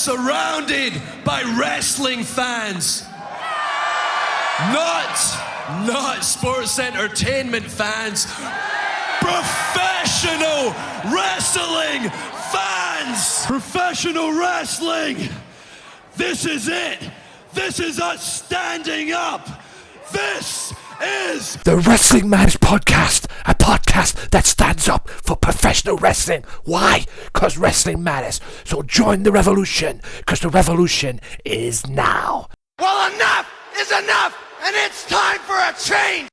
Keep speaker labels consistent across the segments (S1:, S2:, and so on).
S1: surrounded by wrestling fans. Not sports entertainment fans. Professional wrestling fans! Professional wrestling! This is it! This is us standing up! This is
S2: the Wrestling Matters Podcast, a podcast that stands up for professional wrestling. Why? Because wrestling matters. So join the revolution, because the revolution is now.
S3: Well, enough is enough, and it's time for a change!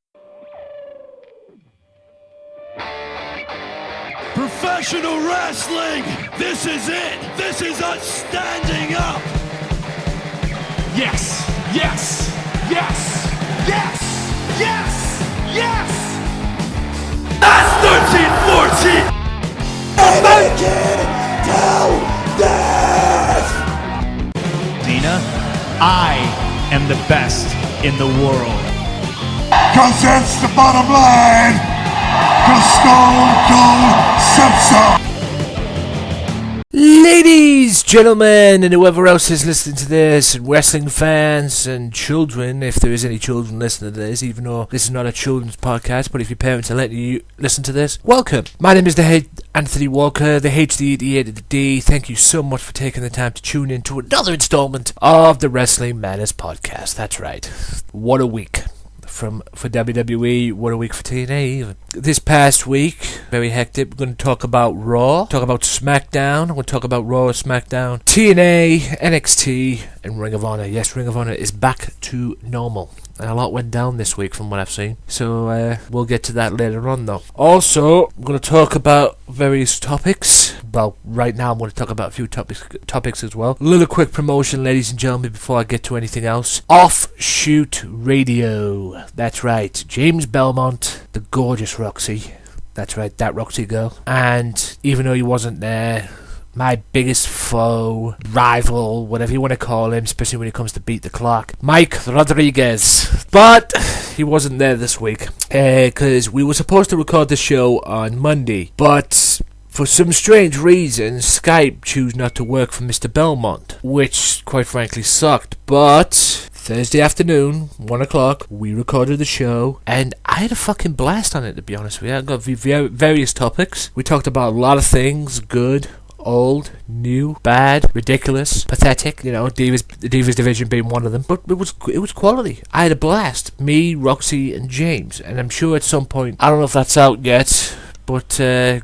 S1: professional wrestling! This is it! This is us standing up!
S4: Yes! Yes! Yes! Yes! Yes! Yes!
S1: That's 13-14!
S4: Dina, I am the best in the world.
S5: Cause that's the bottom line. Cause Stone Cold said so.
S2: Ladies, gentlemen, and whoever else is listening to this, and wrestling fans and children, if there is any children listening to this, even though this is not a children's podcast, but if your parents are letting you listen to this, welcome. My name is the head Anthony Walker, the H, the E, the A, the D. Thank you so much for taking the time to tune in to another installment of the Wrestling Matters Podcast. That's right. What a week. For WWE, what a week for TNA even. This past week, very hectic. We're going to talk about Raw, talk about SmackDown, we'll talk about Raw, SmackDown, TNA, NXT, and Ring of Honor. Yes, Ring of Honor is back to normal. And a lot went down this week from what I've seen. So we'll get to that later on though. Also, I'm going to talk about various topics. Well, right now I'm going to talk about a few topics as well. A little quick promotion, ladies and gentlemen, before I get to anything else. Offshoot Radio. That's right. James Belmont, the gorgeous Roxy. That's right, that Roxy girl. And even though he wasn't there, my biggest foe, rival, whatever you want to call him, especially when it comes to beat the clock, Mike Rodriguez. But he wasn't there this week because we were supposed to record the show on Monday, but for some strange reason, Skype chose not to work for Mr. Belmont, which quite frankly sucked. But Thursday afternoon, 1 o'clock, we recorded the show, and I had a fucking blast on it, to be honest with you. I got various topics. We talked about a lot of things, good, old, new, bad, ridiculous, pathetic, you know, the Divas division being one of them. But it was quality. I had a blast. Me, Roxy, and James. And I'm sure at some point, I don't know if that's out yet, but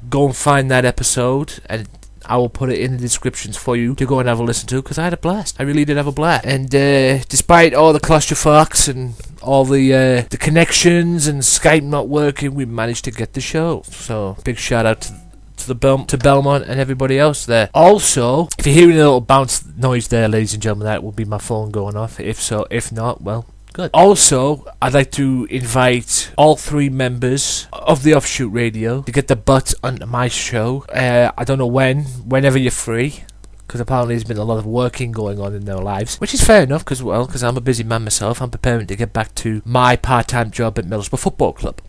S2: go and find that episode, and I will put it in the descriptions for you to go and have a listen to, because I had a blast. I really did have a blast. And despite all the clusterfucks and all the connections and Skype not working, we managed to get the show. So, big shout out to Belmont and everybody else there. Also, if you're hearing a little bounce noise there, ladies and gentlemen, that will be my phone going off. If not, well, good. Also, I'd like to invite all three members of the Offshoot Radio to get the butt onto my show. I don't know whenever you're free, because apparently there's been a lot of working going on in their lives, which is fair enough, because I'm a busy man myself. I'm preparing to get back to my part-time job at Middlesbrough Football Club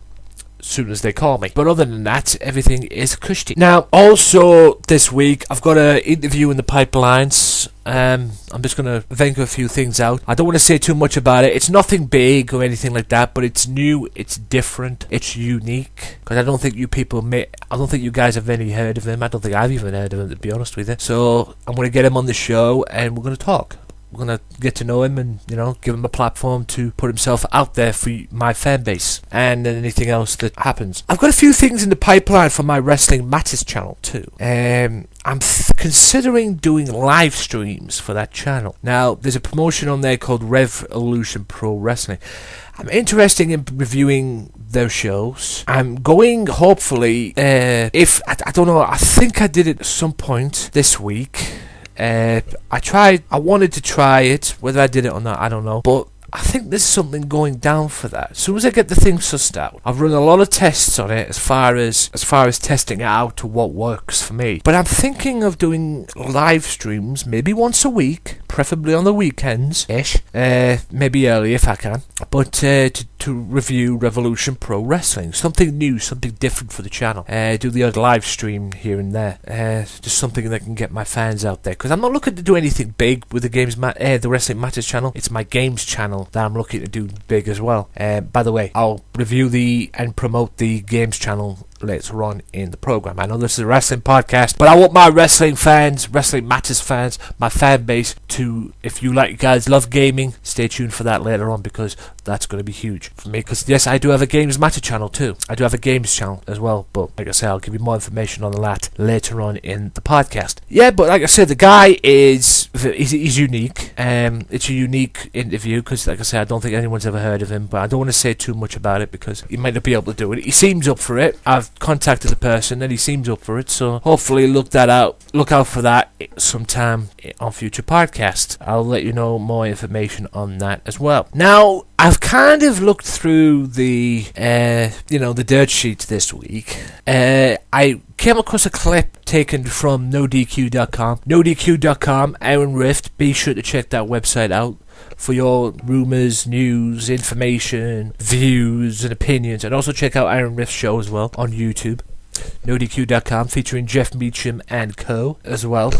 S2: soon as they call me. But other than that, everything is cushy. Now, also this week, I've got an interview in the pipelines. I'm just going to venture a few things out. I don't want to say too much about it. It's nothing big or anything like that, but it's new, it's different, it's unique. Because I don't think you guys have any heard of him. I don't think I've even heard of him, to be honest with you. So I'm going to get him on the show, and we're going to talk. We're going to get to know him and, you know, give him a platform to put himself out there for my fan base and anything else that happens. I've got a few things in the pipeline for my Wrestling Matters channel too. I'm considering doing live streams for that channel. Now, there's a promotion on there called Revolution Pro Wrestling. I'm interested in reviewing their shows. I'm going, hopefully, I don't know, I think I did it at some point this week. I wanted to try it. Whether I did it or not, I don't know. But I think there's something going down for that. As soon as I get the thing sussed out, I've run a lot of tests on it as far as testing it out to what works for me. But I'm thinking of doing live streams, maybe once a week, preferably on the weekends-ish, maybe early if I can, but to review Revolution Pro Wrestling. Something new, something different for the channel. Do the odd live stream here and there. Just something that can get my fans out there, because I'm not looking to do anything big with the Wrestling Matters channel. It's my games channel that I'm looking to do big as well. By the way, I'll review and promote the games channel later on in the program. I know this is a wrestling podcast, but I want my wrestling fans, Wrestling Matters fans, my fan base to, if you guys love gaming, stay tuned for that later on, because that's going to be huge for me. Because yes, I do have a Games Matter channel too. I do have a games channel as well, but like I say, I'll give you more information on that later on in the podcast. Yeah, but like I said, the guy he's unique. It's a unique interview because, like I said, I don't think anyone's ever heard of him, but I don't want to say too much about it because he might not be able to do it. He seems up for it. I've contacted the person and he seems up for it, so hopefully look out for that sometime on future podcasts. I'll let you know more information on that as well. Now, I've kind of looked through the dirt sheets this week. I came across a clip taken from NoDQ.com. NoDQ.com, Iron Rift. Be sure to check that website out for your rumours, news, information, views and opinions. And also check out Iron Rift's show as well on YouTube. NoDQ.com, featuring Jeff Meacham and co as well.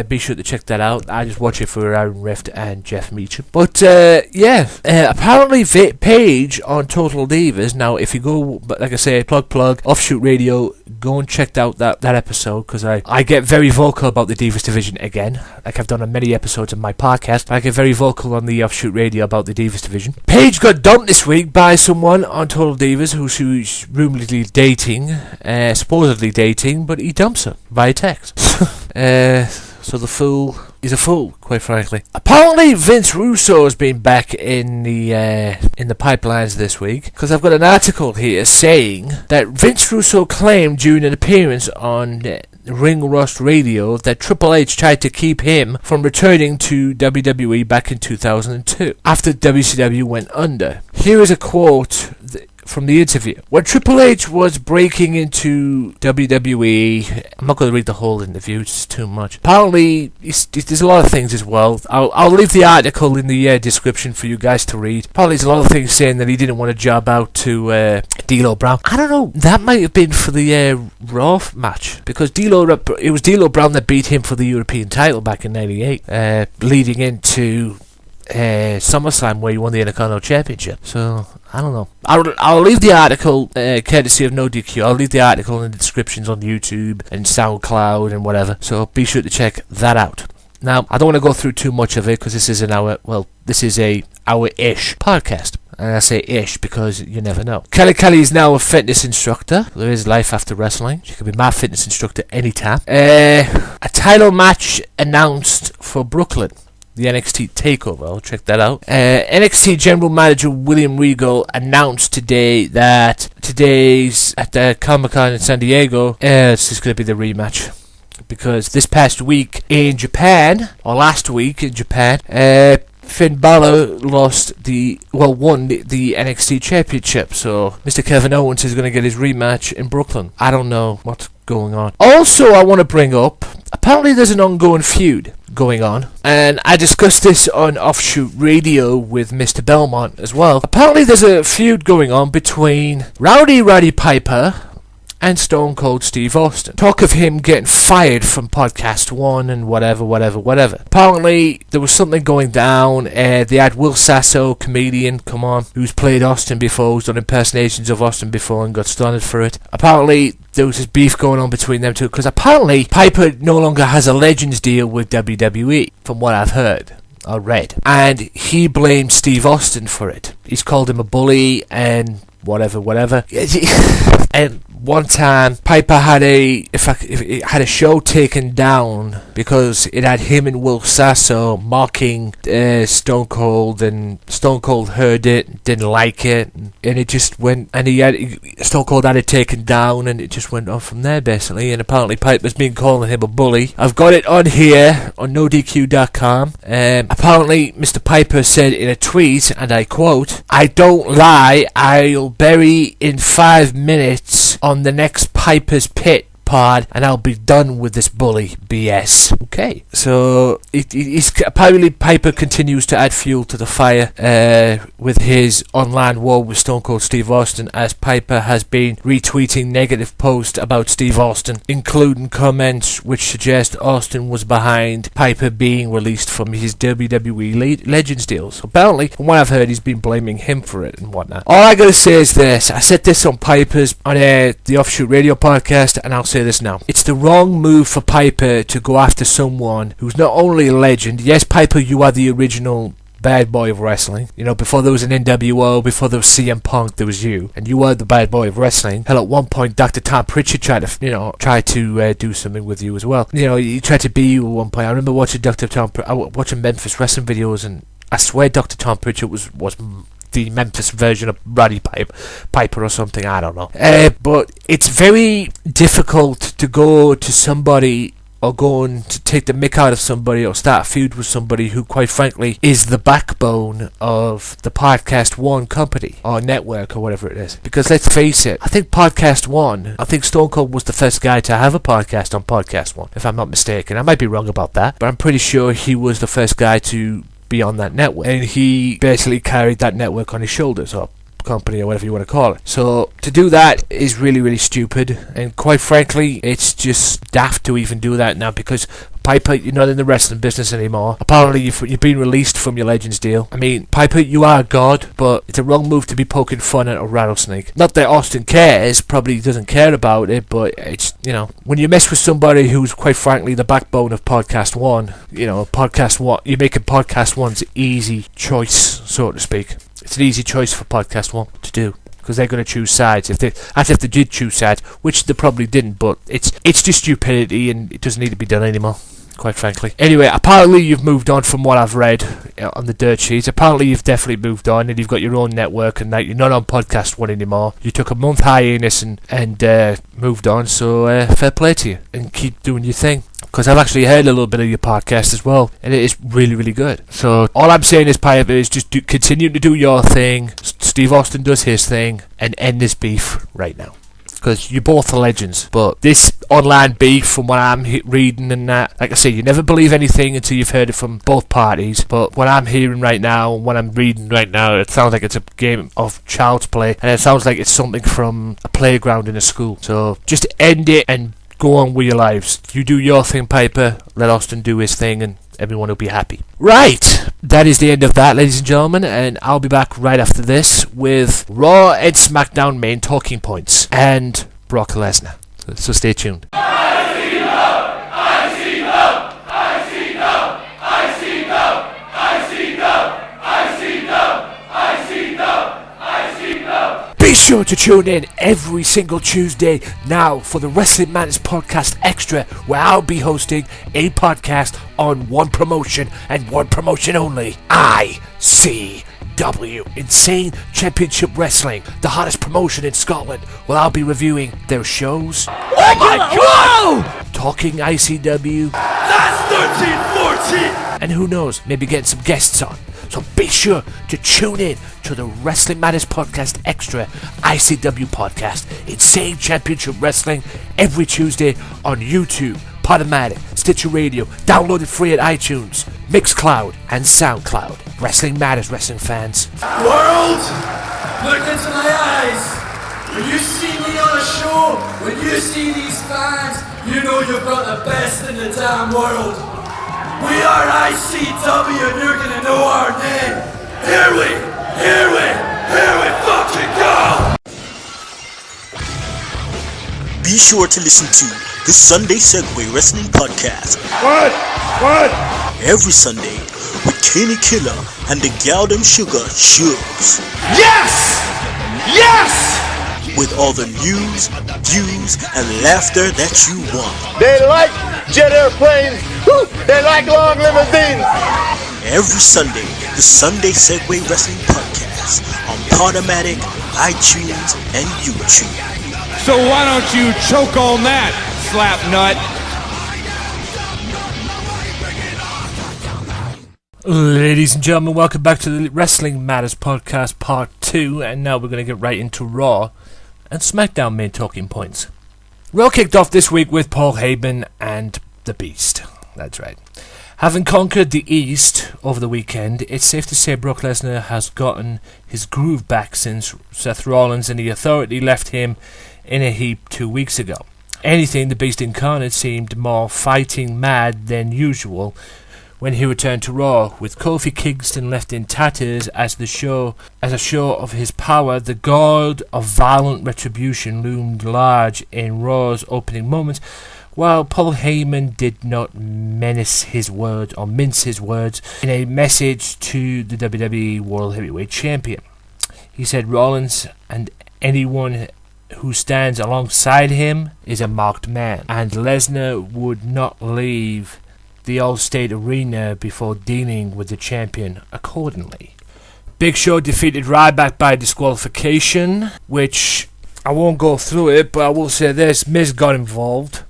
S2: Be sure to check that out. I just watch it for Iron Rift and Jeff Meacham. But apparently Paige on Total Divas. Now if you go, like I say, plug Offshoot Radio, go and check out that episode, because I get very vocal about the Divas division again, like I've done on many episodes of my podcast. I get very vocal on the Offshoot Radio about the Divas division. Paige got dumped this week by someone on Total Divas who she's rumoredly dating, supposedly dating, but he dumps her via text. So the fool is a fool, quite frankly. Apparently Vince Russo has been back in the pipelines this week, because I've got an article here saying that Vince Russo claimed during an appearance on Ring Rust Radio that Triple H tried to keep him from returning to WWE back in 2002 after WCW went under. Here is a quote from the interview. When Triple H was breaking into WWE, I'm not going to read the whole interview, it's too much. Apparently, there's a lot of things as well. I'll leave the article in the description for you guys to read. Apparently, there's a lot of things saying that he didn't want to job out to D'Lo Brown. I don't know, that might have been for the Raw match, because it was D'Lo Brown that beat him for the European title back in 98, leading into SummerSlam, where he won the Intercontinental Championship. So I don't know. I'll leave the article, courtesy of NoDQ. I'll leave the article in the descriptions on YouTube and SoundCloud and whatever. So be sure to check that out. Now, I don't want to go through too much of it because this is a hour-ish podcast. And I say ish because you never know. Kelly is now a fitness instructor. There is life after wrestling. She can be my fitness instructor anytime. A title match announced for Brooklyn, the NXT TakeOver. I'll check that out. NXT General Manager William Regal announced today that today's at the Comic-Con in San Diego, this is going to be the rematch. Because this past week in Japan, or last week in Japan, Finn Balor won the NXT Championship. So Mr. Kevin Owens is going to get his rematch in Brooklyn. I don't know what's going on. Also, I want to bring up, apparently there's an ongoing feud going on, and I discussed this on Offshoot Radio with Mr. Belmont as well. Apparently there's a feud going on between Roddy Piper and Stone Cold Steve Austin. Talk of him getting fired from Podcast 1 and whatever. Apparently, there was something going down. They had Will Sasso, comedian, who's played Austin before, who's done impersonations of Austin before and got stunned for it. Apparently, there was this beef going on between them two, because apparently Piper no longer has a Legends deal with WWE, from what I've heard. I read. And he blamed Steve Austin for it. He's called him a bully and whatever. And one time, Piper had a show taken down because it had him and Will Sasso mocking Stone Cold, and Stone Cold heard it, didn't like it, and it just went. And Stone Cold had it taken down, and it just went on from there basically. And apparently, Piper's been calling him a bully. I've got it on here on NoDQ.com. Apparently, Mr. Piper said in a tweet, and I quote, "I don't lie, I'll bury in 5 minutes on the next Piper's Pit pod, and I'll be done with this bully BS. Okay, so apparently Piper continues to add fuel to the fire with his online war with Stone Cold Steve Austin, as Piper has been retweeting negative posts about Steve Austin, including comments which suggest Austin was behind Piper being released from his WWE Legends deals. Apparently, from what I've heard, he's been blaming him for it and whatnot. All I gotta say is this: I said this on Piper's on the Offshoot Radio podcast, and I'll say this now. It's the wrong move for Piper to go after someone who's not only a legend. Yes, Piper, you are the original bad boy of wrestling. You know, before there was an NWO, before there was CM Punk, there was you, and you were the bad boy of wrestling. Hell, at one point, Dr. Tom Pritchard tried to do something with you as well. You know, he tried to be you at one point. I remember watching watching Memphis wrestling videos, and I swear Dr. Tom Pritchard was the Memphis version of Roddy Piper or something, I don't know. But it's very difficult to go to somebody or going to take the mick out of somebody or start a feud with somebody who, quite frankly, is the backbone of the Podcast One company or network or whatever it is. Because let's face it, I think Stone Cold was the first guy to have a podcast on Podcast One, if I'm not mistaken. I might be wrong about that, but I'm pretty sure he was the first guy to be on that network, and he basically carried that network on his shoulders, or company, or whatever you want to call it. So to do that is really, really stupid, and quite frankly, it's just daft to even do that now, because Piper, you're not in the wrestling business anymore. Apparently, you've been released from your Legends deal. I mean, Piper, you are a god, but it's a wrong move to be poking fun at a rattlesnake. Not that Austin cares, probably doesn't care about it, but it's, you know, when you mess with somebody who's, quite frankly, the backbone of Podcast One, you know, Podcast One, you're making Podcast One's easy choice, so to speak. It's an easy choice for Podcast One to do, because they're going to choose sides. If they did choose sides, which they probably didn't, but it's just stupidity, and it doesn't need to be done anymore, quite frankly. Anyway, apparently you've moved on from what I've read on the dirt sheets. Apparently you've definitely moved on, and you've got your own network, and that you're not on Podcast One anymore. You took a month hiatus and moved on, so fair play to you, and keep doing your thing. Because I've actually heard a little bit of your podcast as well, and it is really, really good. So all I'm saying is, Piper, is just continue to do your thing, Steve Austin does his thing, and end this beef right now. Because you're both legends, but this online beef, from what I'm reading and that, like I say, you never believe anything until you've heard it from both parties, but what I'm hearing right now, and what I'm reading right now, it sounds like it's a game of child's play, and it sounds like it's something from a playground in a school. So just end it and go on with your lives. You do your thing, Piper, let Austin do his thing, and everyone will be happy. Right, that is the end of that, ladies and gentlemen, and I'll be back right after this with Raw and SmackDown main talking points and Brock Lesnar. So stay tuned. Be sure to tune in every single Tuesday now for the Wrestling Madness Podcast Extra, where I'll be hosting a podcast on one promotion and one promotion only. ICW, Insane Championship Wrestling, the hottest promotion in Scotland, where I'll be reviewing their shows.
S1: Oh my God!
S2: Talking ICW.
S1: That's 13-14!
S2: And who knows, maybe getting some guests on. So be sure to tune in to the Wrestling Madness Podcast Extra ICW podcast, Insane Championship Wrestling, every Tuesday on YouTube, Podomatic, Stitcher Radio, downloaded free at iTunes, Mixcloud, and SoundCloud. Wrestling Matters, wrestling fans.
S3: World, look into my eyes. When you see me on a show, when you see these fans, you know you've got the best in the damn world. We are ICW, and you're gonna know our name. Here we fucking go!
S6: Be sure to listen to the Sunday Segway Wrestling Podcast.
S5: What?
S6: Every Sunday with Kenny Killer and the Galdem Sugar Shugs.
S5: Yes!
S6: With all the news, views, and laughter that you want.
S5: They like jet airplanes. Woo! They like long limousines.
S6: Every Sunday, the Sunday Segway Wrestling Podcast on Podomatic, iTunes, and YouTube.
S4: So why don't you choke on that, slap nut?
S2: Ladies and gentlemen, welcome back to the Wrestling Matters Podcast Part 2, and now we're going to get right into Raw and SmackDown main talking points. Raw kicked off this week with Paul Heyman and The Beast. That's right. Having conquered the East over the weekend, it's safe to say Brock Lesnar has gotten his groove back since Seth Rollins and the Authority left him in a heap 2 weeks ago. Anything, the Beast Incarnate seemed more fighting mad than usual when he returned to Raw, with Kofi Kingston left in tatters as a show of his power. The god of violent retribution loomed large in Raw's opening moments, while Paul Heyman did not mince his words in a message to the WWE World Heavyweight Champion. He said Rollins and anyone who stands alongside him is a marked man, and Lesnar would not leave the All-State Arena before dealing with the champion accordingly. Big Show defeated Ryback by disqualification, which I won't go through it, but I will say this: Miz got involved,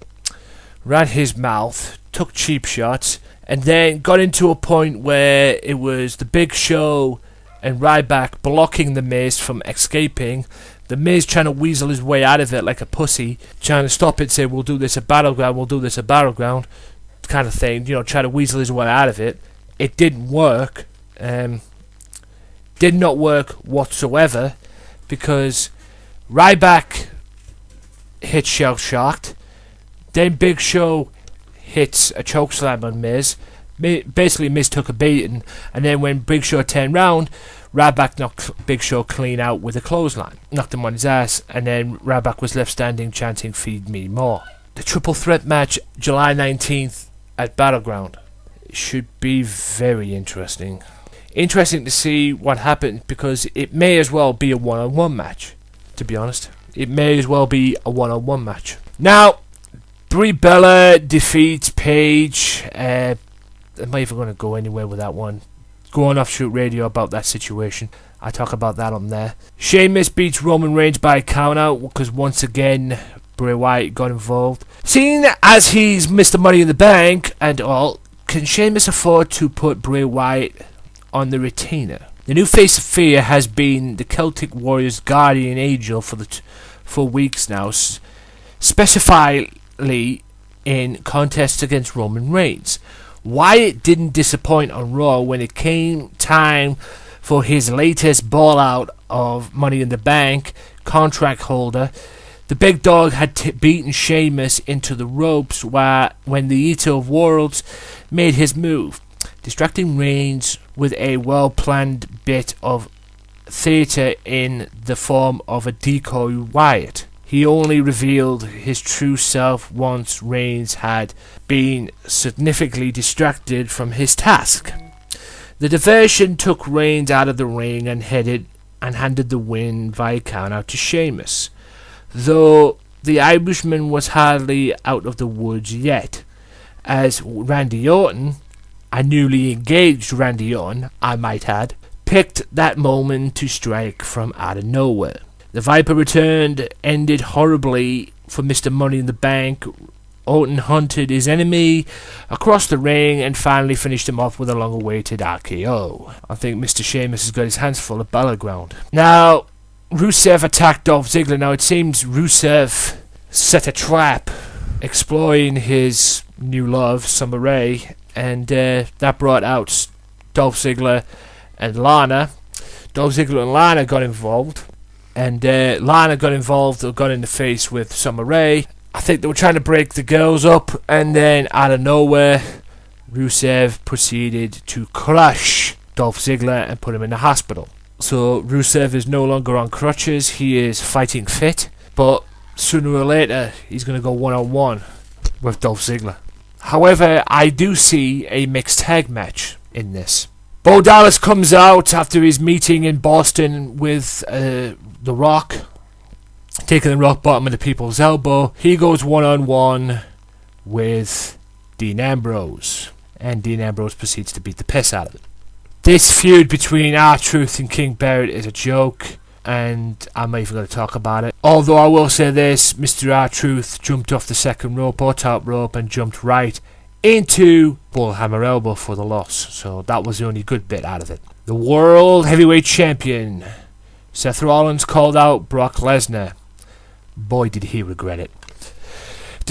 S2: ran his mouth, took cheap shots, and then got into a point where it was the Big Show and Ryback blocking the Miz from escaping. The Miz trying to weasel his way out of it like a pussy, trying to stop it, say, we'll do this at Battleground, kind of thing, try to weasel his way out of it. It didn't work. Did not work whatsoever, because Ryback hit Shell Shocked. Then Big Show hits a chokeslam on Miz. Basically, Miz took a beating, and then when Big Show turned round, Ryback knocked Big Show clean out with a clothesline. Knocked him on his ass, and then Ryback was left standing chanting, "Feed me more." The triple threat match, July 19th at Battleground. It should be very interesting. Interesting to see what happens, because it may as well be a one-on-one match, to be honest. It may as well be a one-on-one match. Now, Brie Bella defeats Paige. Am I even going to go anywhere with that one? Go on Offshoot Radio about that situation. I talk about that on there. Sheamus beats Roman Reigns by a countout, because once again Bray Wyatt got involved. Seeing as he's Mr. Money in the Bank and all, can Sheamus afford to put Bray Wyatt on the retainer? The new face of Fear has been the Celtic Warriors' guardian angel for weeks now, specifically in contests against Roman Reigns. Wyatt didn't disappoint on Raw when it came time for his latest ball out of Money in the Bank contract holder. The big dog had beaten Sheamus into the ropes when the Eater of Worlds made his move, distracting Reigns with a well-planned bit of theatre in the form of a decoy Wyatt. He only revealed his true self once Reigns had been significantly distracted from his task. The diversion took Reigns out of the ring and handed the win via countout to Sheamus, though the Irishman was hardly out of the woods yet, as Randy Orton, a newly engaged Randy Orton, I might add, picked that moment to strike from out of nowhere. The Viper returned, ended horribly for Mr. Money in the Bank. Orton hunted his enemy across the ring and finally finished him off with a long-awaited RKO. I think Mr. Sheamus has got his hands full at Battleground. Now, Rusev attacked Dolph Ziggler. Now, it seems Rusev set a trap, exploiting his new love, Summer Rae, and that brought out Dolph Ziggler and Lana. Dolph Ziggler and Lana got involved. And Lana got involved or got in the face with Summer Rae. I think they were trying to break the girls up, and then out of nowhere, Rusev proceeded to crush Dolph Ziggler and put him in the hospital. So Rusev is no longer on crutches, he is fighting fit, but sooner or later he's going to go one-on-one with Dolph Ziggler. However, I do see a mixed tag match in this. Bo Dallas comes out after his meeting in Boston with The Rock, taking the rock bottom of the people's elbow. He goes one-on-one with Dean Ambrose, and Dean Ambrose proceeds to beat the piss out of it. This feud between R-Truth and King Barrett is a joke, and I'm not even going to talk about it. Although I will say this, Mr. R-Truth jumped off the second rope or top rope and jumped right into Bullhammer Elbow for the loss, so that was the only good bit out of it. The World Heavyweight Champion Seth Rollins called out Brock Lesnar. Boy, did he regret it.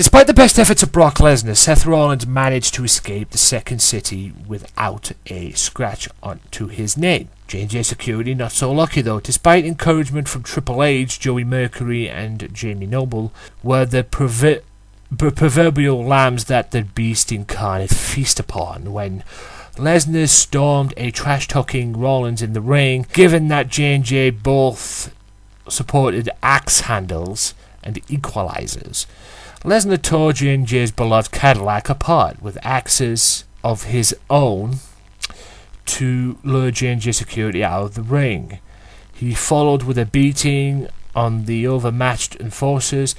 S2: Despite the best efforts of Brock Lesnar, Seth Rollins managed to escape the second city without a scratch onto his name. J&J Security not so lucky though. Despite encouragement from Triple H, Joey Mercury and Jamie Noble were the proverbial lambs that the Beast incarnate feast upon when Lesnar stormed a trash-talking Rollins in the ring, given that J&J both supported axe handles and equalizers. Lesnar tore J&J's beloved Cadillac apart with axes of his own to lure J&J Security out of the ring. He followed with a beating on the overmatched enforcers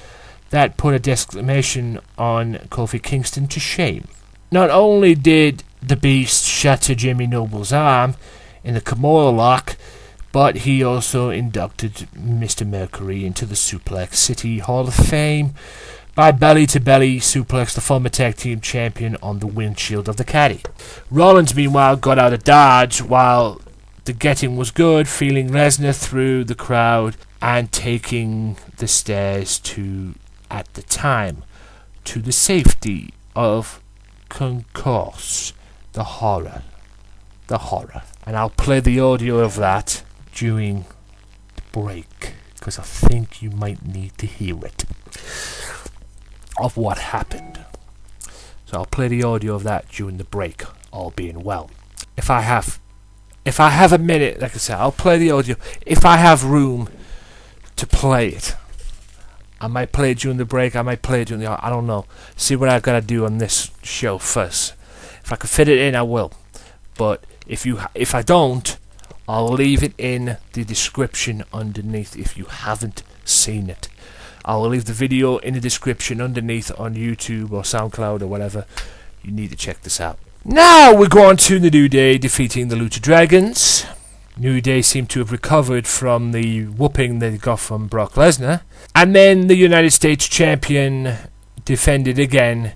S2: that put a decimation on Kofi Kingston to shame. Not only did the Beast shatter Jamie Noble's arm in the Kimura lock, but he also inducted Mr. Mercury into the Suplex City Hall of Fame by belly-to-belly suplex the former tag team champion on the windshield of the caddy. Rollins, meanwhile, got out of Dodge while the getting was good, feeling Lesnar through the crowd and taking the stairs to, at the time, to the safety of Concourse. The horror. And I'll play the audio of that during the break, because I think you might need to hear it, of what happened. So I'll play the audio of that during the break, all being well. If I have a minute, like I said, I'll play the audio. If I have room to play it, I might play it during the break, I might play it during the... I don't know. See what I've got to do on this show first. If I can fit it in, I will. But if I don't, I'll leave it in the description underneath if you haven't seen it. I'll leave the video in the description underneath on YouTube or SoundCloud or whatever. You need to check this out. Now we go on to the New Day defeating the Lucha Dragons. New Day seemed to have recovered from the whooping they got from Brock Lesnar. And then the United States Champion defended again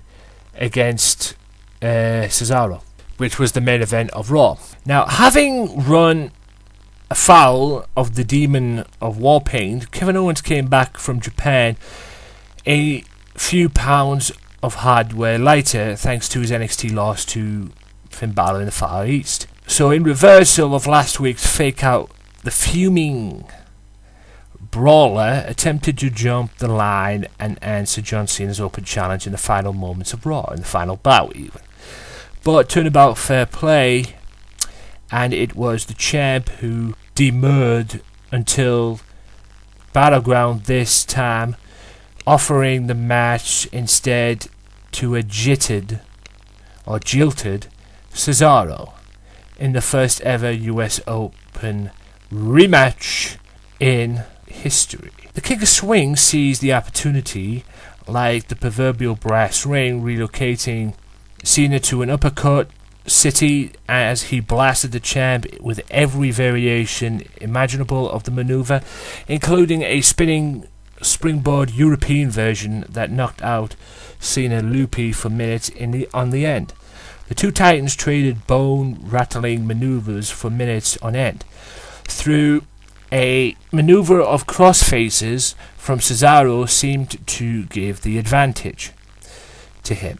S2: against Cesaro, which was the main event of Raw. Now, having run afoul of the Demon of War Pain, Kevin Owens came back from Japan a few pounds of hardware lighter thanks to his NXT loss to Finn Balor in the Far East. So in reversal of last week's fake out, the fuming Brawler attempted to jump the line and answer John Cena's open challenge in the final moments of Raw, in the final bout even. But turnabout fair play, and it was the champ who demurred until Battleground this time, offering the match instead to a jilted Cesaro in the first ever US Open rematch in history. The King of Swing seized the opportunity, like the proverbial brass ring, relocating Cena to an uppercut city as he blasted the champ with every variation imaginable of the maneuver, including a spinning springboard European version that knocked out Cena loopy for minutes on the end. The two titans traded bone-rattling maneuvers for minutes on end. Through a maneuver of cross-faces from Cesaro seemed to give the advantage to him.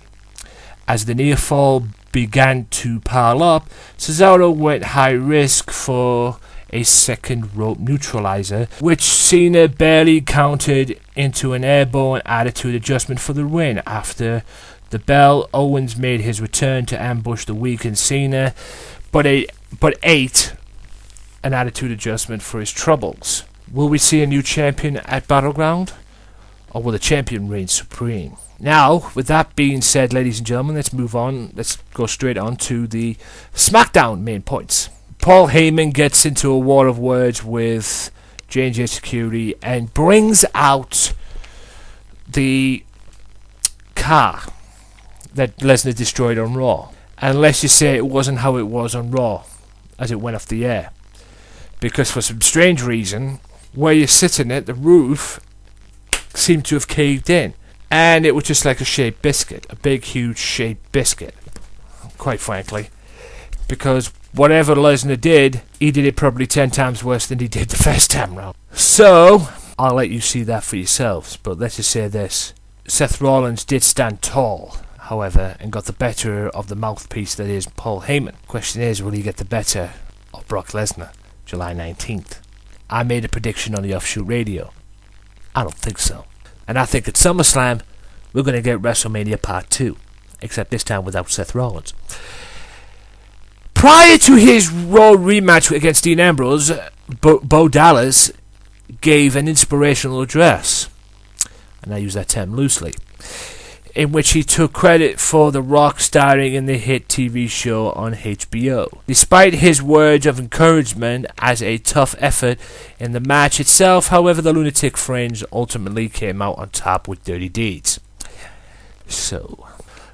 S2: As the near fall began to pile up, Cesaro went high risk for a second rope neutralizer, which Cena barely countered into an airborne attitude adjustment for the win. After the bell, Owens made his return to ambush the weakened Cena, but ate an attitude adjustment for his troubles. Will we see a new champion at Battleground, or will the champion reign supreme? Now, with that being said, ladies and gentlemen, let's move on. Let's go straight on to the SmackDown main points. Paul Heyman gets into a war of words with J&J Security and brings out the car that Lesnar destroyed on Raw. Unless you say it wasn't how it was on Raw as it went off the air. Because for some strange reason, where you're sitting at the roof seemed to have caved in. And it was just like a shaped biscuit. A big, huge shaped biscuit. Quite frankly. Because whatever Lesnar did, he did it probably 10 times worse than he did the first time round. So, I'll let you see that for yourselves. But let's just say this. Seth Rollins did stand tall, however, and got the better of the mouthpiece that is Paul Heyman. Question is, will he get the better of Brock Lesnar, July 19th? I made a prediction on the Offshoot Radio. I don't think so. And I think at SummerSlam, we're going to get WrestleMania Part 2, except this time without Seth Rollins. Prior to his Raw rematch against Dean Ambrose, Bo Dallas gave an inspirational address, and I use that term loosely, in which he took credit for The Rock starring in the hit TV show on HBO. Despite his words of encouragement as a tough effort in the match itself, however, the Lunatic Fringe ultimately came out on top with dirty deeds. So,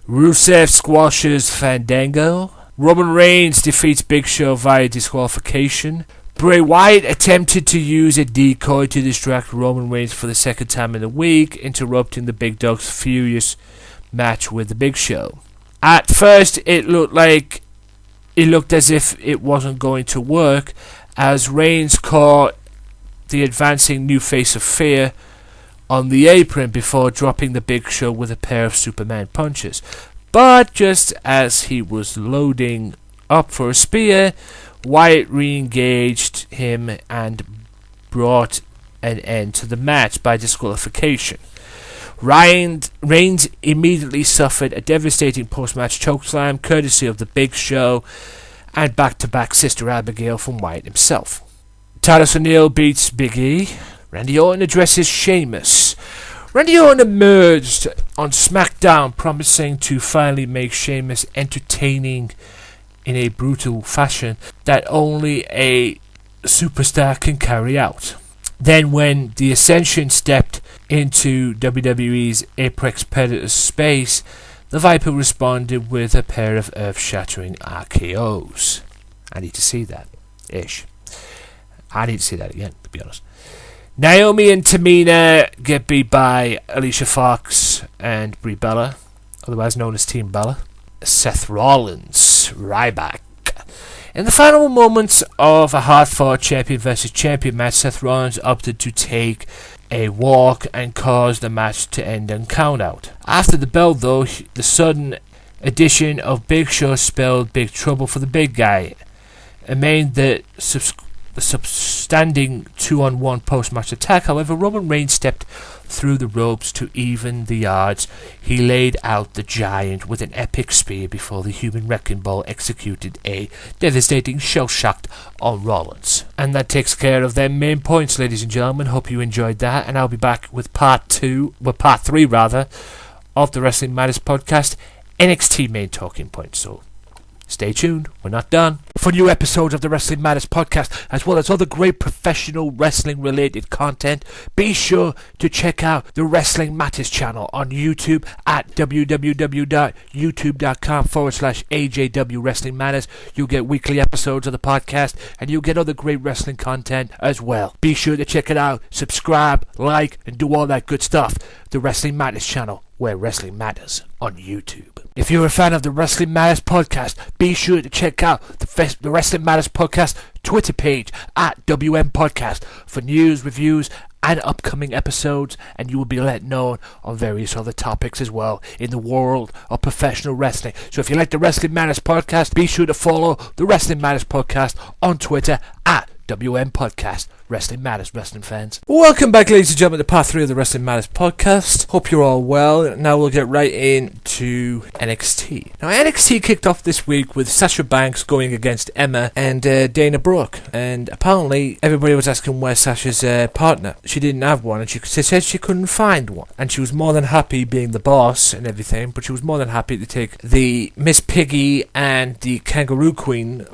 S2: Rusev squashes Fandango. Roman Reigns defeats Big Show via disqualification. Bray Wyatt attempted to use a decoy to distract Roman Reigns for the second time in the week, interrupting the Big Dog's furious match with the Big Show. At first, it looked as if it wasn't going to work, as Reigns caught the advancing new face of Fear on the apron before dropping the Big Show with a pair of Superman punches. But just as he was loading up for a spear, Wyatt re-engaged him and brought an end to the match by disqualification. Reigns immediately suffered a devastating post-match chokeslam courtesy of the Big Show and back-to-back Sister Abigail from Wyatt himself. Titus O'Neil beats Big E. Randy Orton addresses Sheamus. Randy Orton emerged on SmackDown promising to finally make Sheamus entertaining in a brutal fashion that only a superstar can carry out. Then when the Ascension stepped into WWE's Apex Predators space, the Viper responded with a pair of earth-shattering RKOs. I need to see that. I need to see that again, to be honest. Naomi and Tamina get beat by Alicia Fox and Brie Bella, otherwise known as Team Bella. Seth Rollins, Ryback. In the final moments of a hard-fought champion versus champion match, Seth Rollins opted to take a walk and caused the match to end in count-out. After the bell, though, the sudden addition of Big Show spelled big trouble for the big guy. It made the substanding 2-on-1 post-match attack. However, Roman Reigns stepped through the ropes to even the odds. He laid out the giant with an epic spear before the human wrecking ball executed a devastating shell shock on Rollins. And that takes care of them main points, ladies and gentlemen. Hope you enjoyed that, and I'll be back with part 3 of the Wrestling Matters podcast, NXT main talking points. So stay tuned, we're not done. For new episodes of the Wrestling Matters podcast, as well as other great professional wrestling related content, be sure to check out the Wrestling Matters channel on YouTube at www.youtube.com/AJW Wrestling Matters. You'll get weekly episodes of the podcast, and you'll get other great wrestling content as well. Be sure to check it out, subscribe, like, and do all that good stuff. The Wrestling Matters channel, where wrestling matters, on YouTube. If you're a fan of the Wrestling Matters podcast, be sure to check out the Wrestling Matters podcast Twitter page at WM Podcast for news, reviews, and upcoming episodes, and you will be let know on various other topics as well in the world of professional wrestling. So if you like the Wrestling Matters podcast, be sure to follow the Wrestling Matters podcast on Twitter at WM Podcast. Wrestling Matters, wrestling fans. Welcome back, ladies and gentlemen, to part 3 of the Wrestling Matters podcast. Hope you're all well. Now we'll get right into NXT. Now, NXT kicked off this week with Sasha Banks going against Emma and Dana Brooke. And apparently, everybody was asking where's Sasha's partner. She didn't have one, and she said she couldn't find one. And she was more than happy being the boss and everything, but she was more than happy to take the Miss Piggy and the Kangaroo Queen,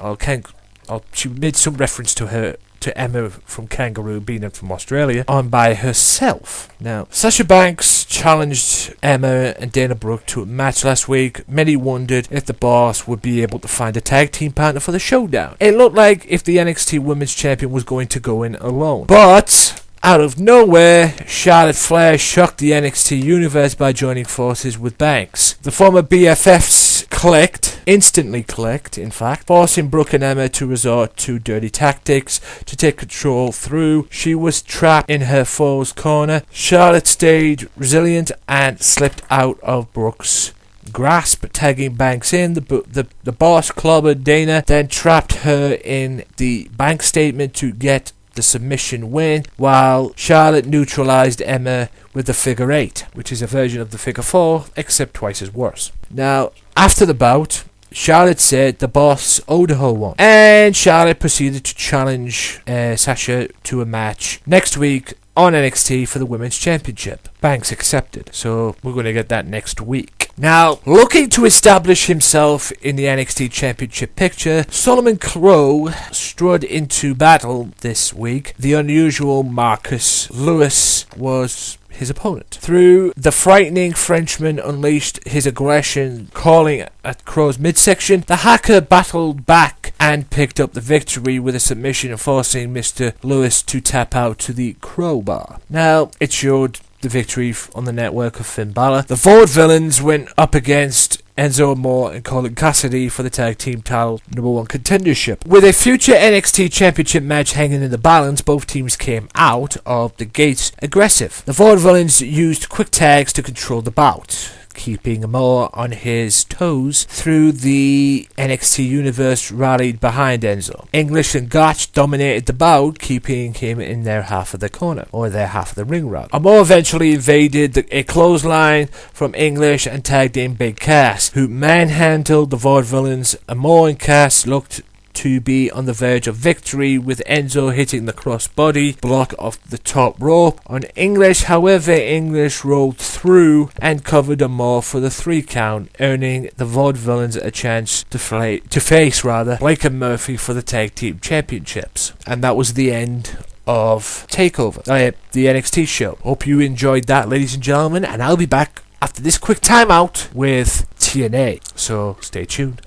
S2: she made some reference to Emma from Kangaroo, being from Australia, on by herself. Now, Sasha Banks challenged Emma and Dana Brooke to a match last week. Many wondered if the boss would be able to find a tag team partner for the showdown. It looked like if the NXT Women's Champion was going to go in alone. But out of nowhere, Charlotte Flair shocked the NXT universe by joining forces with Banks. The former BFFs clicked. instantly clicked, in fact, forcing Brooke and Emma to resort to dirty tactics to take control through. She was trapped in her foe's corner. Charlotte stayed resilient and slipped out of Brooke's grasp, tagging Banks in. The boss clobbered Dana, then trapped her in the bank statement to get the submission win, while Charlotte neutralized Emma with the figure 8, which is a version of the figure 4, except twice as worse. Now, after the bout, Charlotte said the boss owed her one, and Charlotte proceeded to challenge Sasha to a match next week on NXT for the Women's Championship. Banks accepted, so we're going to get that next week. Now, looking to establish himself in the NXT Championship picture, Solomon Crowe strode into battle this week. The unusual Marcus Lewis was his opponent. Through the frightening Frenchman unleashed his aggression, calling at Crowe's midsection. The hacker battled back and picked up the victory with a submission, forcing Mr. Lewis to tap out to the crowbar. Now, it showed the victory on the network of Finn Balor. The Vaudevillains went up against Enzo Amore and Colin Cassidy for the tag team title #1 contendership. With a future NXT Championship match hanging in the balance, both teams came out of the gates aggressive. The Vaudevillains used quick tags to control the bout, keeping Amore on his toes through the NXT universe rallied behind Enzo. English and Gotch dominated the bout, keeping him in their half of the corner, or their half of the ring rather. Amore eventually evaded a clothesline from English and tagged in Big Cass, who manhandled the Vaudevillains. Amore and Cass looked to be on the verge of victory, with Enzo hitting the crossbody block off the top rope on English. However, English rolled through and covered Amore for the 3 count, earning the Vaudevillains a chance to face Blake and Murphy for the tag team championships. And that was the end of TakeOver, the NXT show. Hope you enjoyed that, ladies and gentlemen, and I'll be back after this quick timeout with TNA, so stay tuned.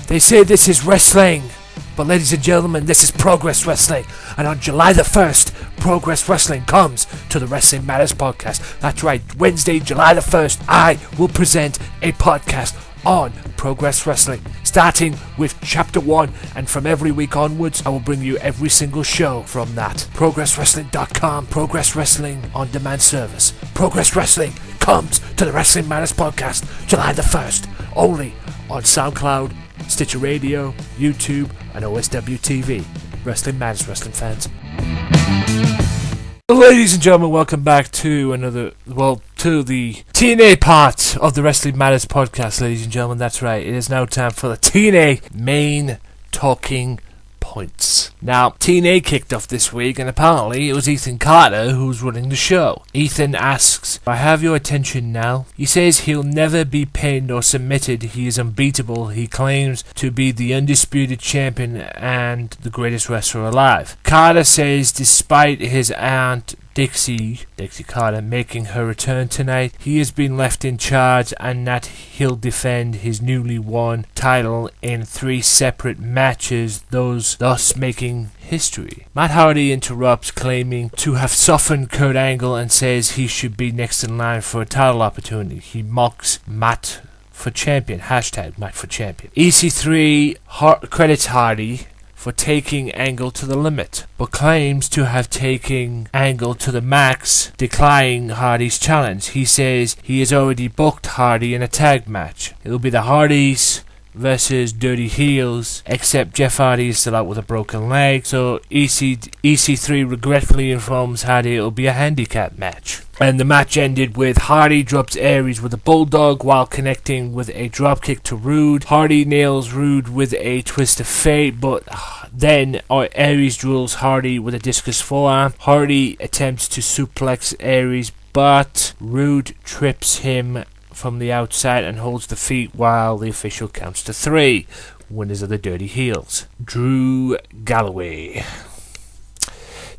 S2: They say this is wrestling, but ladies and gentlemen, this is Progress Wrestling. And on July the 1st, Progress Wrestling comes to the Wrestling Matters podcast. That's right, Wednesday, July the 1st, I will present a podcast on Progress Wrestling, starting with Chapter 1, and from every week onwards, I will bring you every single show from that. ProgressWrestling.com, Progress Wrestling on demand service. Progress Wrestling comes to the Wrestling Matters podcast, July the 1st, only on SoundCloud, Stitcher Radio, YouTube, and OSW TV. Wrestling Matters, wrestling fans. Ladies and gentlemen, welcome back to to the TNA part of the Wrestling Matters podcast, ladies and gentlemen. That's right, it is now time for the TNA main talking points. Now, TNA kicked off this week, and apparently it was Ethan Carter who's running the show. Ethan asks, "I have your attention now." He says he'll never be pinned or submitted. He is unbeatable. He claims to be the undisputed champion and the greatest wrestler alive. Carter says despite his aunt Dixie Carter making her return tonight, he has been left in charge and that he'll defend his newly won title in 3 separate matches, thus making history. Matt Hardy interrupts, claiming to have softened Kurt Angle, and says he should be next in line for a title opportunity. He mocks Matt for champion, hashtag Matt for champion. EC3 credits Hardy for taking Angle to the limit, but claims to have taken Angle to the max, declining Hardy's challenge. He says he has already booked Hardy in a tag match. It will be the Hardys versus Dirty Heels, except Jeff Hardy is still out with a broken leg, so EC3 regretfully informs Hardy it will be a handicap match. And the match ended with Hardy drops Aries with a bulldog while connecting with a dropkick to Rude. Hardy nails Rude with a twist of fate, but then Aries drills Hardy with a discus forearm. Hardy attempts to suplex Aries, but Rude trips him from the outside and holds the feet while the official counts to 3. Winners of the Dirty Heels. Drew Galloway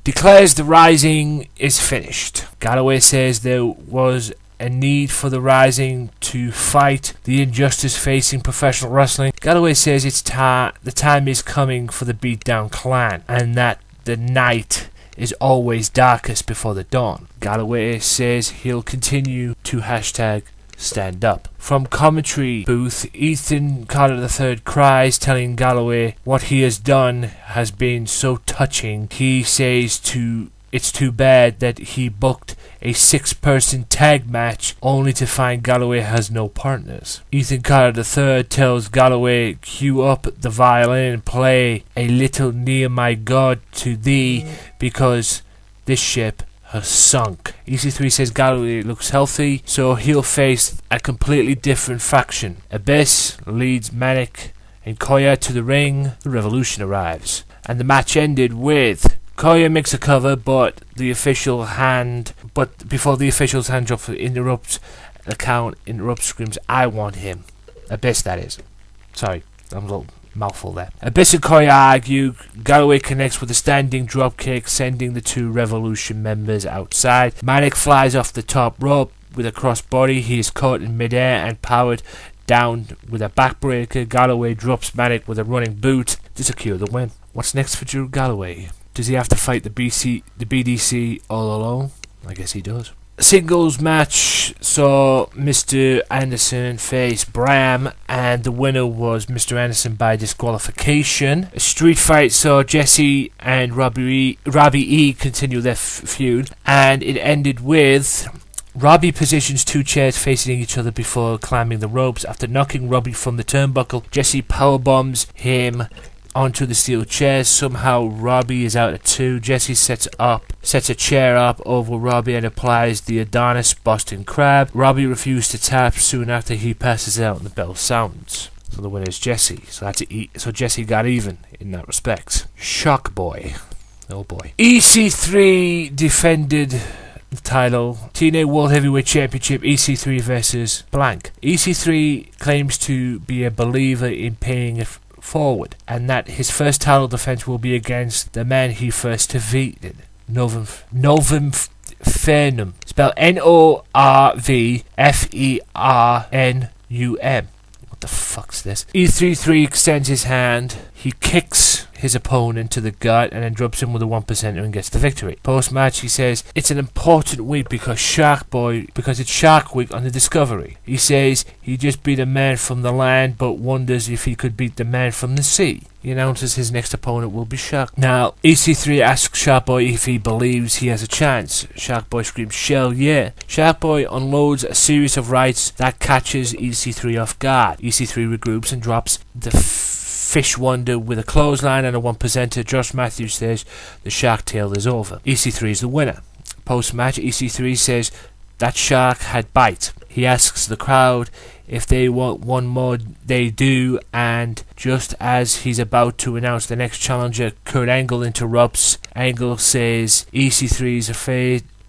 S2: declares the Rising is finished. Galloway says there was a need for the Rising to fight the injustice facing professional wrestling. Galloway says the time is coming for the Beatdown Clan, and that the night is always darkest before the dawn. Galloway says he'll continue to hashtag stand up. From commentary booth, Ethan Carter III cries, telling Galloway what he has done has been so touching. He says it's too bad that he booked a 6-person tag match only to find Galloway has no partners. Ethan Carter III tells Galloway, cue up the violin and play a little near my God to thee, because this ship has sunk. EC3 says Galloway looks healthy, so he'll face a completely different faction. Abyss leads Manic and Koya to the ring. The Revolution arrives, and the match ended with Koya makes a cover, but before the official's hand drop interrupts the count, screams, I want him. Abyss, that is. Sorry, I'm a little mouthful there. Abyss and Koya argue. Galloway connects with a standing dropkick, sending the two Revolution members outside. Manic flies off the top rope with a crossbody. He is caught in midair and powered down with a backbreaker. Galloway drops Manic with a running boot to secure the win. What's next for Drew Galloway? Does he have to fight the BDC all alone? I guess he does. Singles match saw Mr. Anderson face Bram, and the winner was Mr. Anderson by disqualification. A street fight saw Jesse and Robbie E continue their feud, and it ended with Robbie positions 2 chairs facing each other before climbing the ropes. After knocking Robbie from the turnbuckle, Jesse powerbombs him onto the steel chairs. Somehow Robbie is out at 2. Jesse sets a chair up over Robbie and applies the Adonis Boston Crab. Robbie refused to tap. Soon after, he passes out and the bell sounds. So the winner is Jesse. So Jesse got even in that respect. Shock Boy. Oh boy. EC3 defended the title. TNA World Heavyweight Championship, EC3 versus blank. EC3 claims to be a believer in paying it forward, and that his first title defense will be against the man he first defeated, Novum Fernum, spelled Norvfernum. What the fuck's this? E33 extends his hand. He kicks his opponent to the gut and then drops him with a 1% and gets the victory. Post-match, he says it's an important week because it's Shark Week on the Discovery. He says he just beat a man from the land, but wonders if he could beat the man from the sea. He announces his next opponent will be Shark. Now, EC3 asks Sharkboy if he believes he has a chance. Sharkboy screams, "Shell yeah." Sharkboy unloads a series of rights that catches EC3 off guard. EC3 regroups and drops the Fish Wonder with a clothesline and a 1%er. Josh Matthews says the Shark Tale is over. EC3 is the winner. Post-match, EC3 says that Shark had bite. He asks the crowd if they want one more. They do, and just as he's about to announce the next challenger, Kurt Angle interrupts. Angle says EC3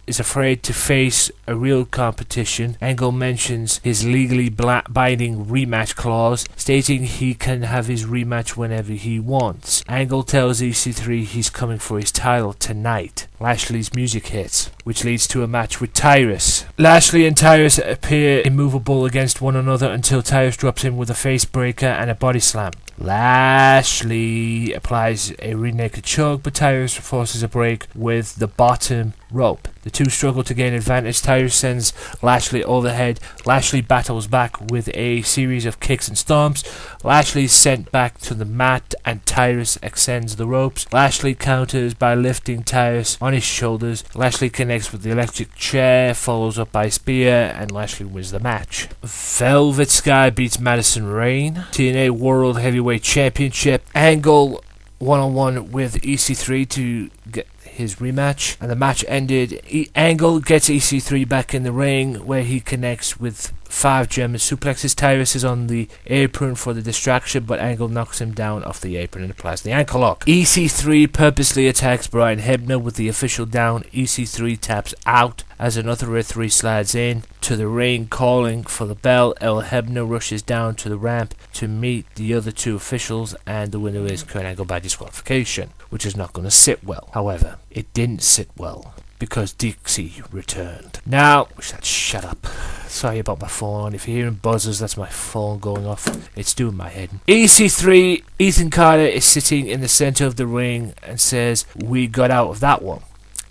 S2: is afraid to face a real competition. Angle mentions his legally binding rematch clause, stating he can have his rematch whenever he wants. Angle tells EC3 he's coming for his title tonight. Lashley's music hits, which leads to a match with Tyrus. Lashley and Tyrus appear immovable against one another until Tyrus drops him with a face breaker and a body slam. Lashley applies a rear naked choke, but Tyrus forces a break with the bottom rope. The two struggle to gain advantage. Tyrus sends Lashley overhead. Lashley battles back with a series of kicks and stomps. Lashley is sent back to the mat and Tyrus extends the ropes. Lashley counters by lifting Tyrus on his shoulders. Lashley connects with the electric chair, follows up by spear, and Lashley wins the match. Velvet Sky beats Madison Rayne. TNA World Heavyweight Championship. Angle one-on-one with EC3 to get his rematch, and the match ended. Angle gets EC3 back in the ring, where he connects with 5 German suplexes. Tyrus is on the apron for the distraction, but Angle knocks him down off the apron and applies the ankle lock. EC3 purposely attacks Brian Hebner with the official down. EC3 taps out as another referee slides in to the ring calling for the bell. El Hebner rushes down to the ramp to meet the other 2 officials, and the winner is Kurt Angle by disqualification, which is not going to sit well. However, it didn't sit well, because Dixie returned. Now, shut up. Sorry about my phone. If you're hearing buzzers, that's my phone going off. It's doing my head. EC3, Ethan Carter is sitting in the center of the ring and says, "We got out of that one."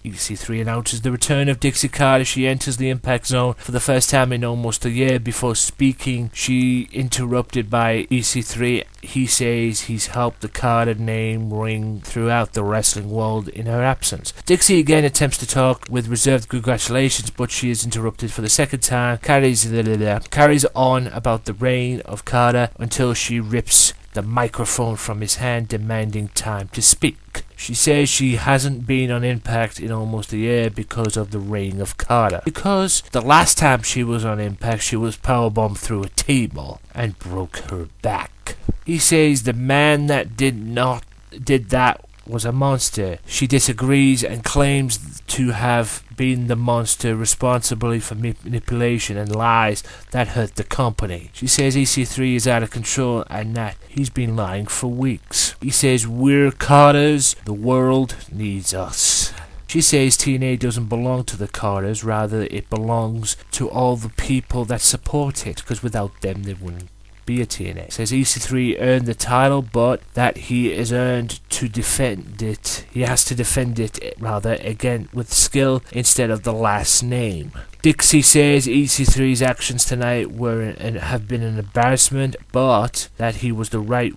S2: EC3 announces the return of Dixie Carter. She enters the Impact Zone for the first time in almost a year. Before speaking, she interrupted by EC3. He says he's helped the Carter name ring throughout the wrestling world in her absence. Dixie again attempts to talk with reserved congratulations, but she is interrupted for the second time. Carries on about the reign of Carter until she rips the microphone from his hand, demanding time to speak. She says she hasn't been on Impact in almost a year because of the reign of Carter. Because the last time she was on Impact, she was powerbombed through a table and broke her back. He says the man that did that was a monster. She disagrees and claims to have been the monster responsible for manipulation and lies that hurt the company. She says EC3 is out of control and that he's been lying for weeks. He says, "We're Carters, the world needs us." She says TNA doesn't belong to the Carters, rather it belongs to all the people that support it, because without them there wouldn't be a TNA. Says EC3 earned the title, but that he is earned to defend it. He has to defend it, again with skill instead of the last name. Dixie says EC3's actions tonight have been an embarrassment, but that he was right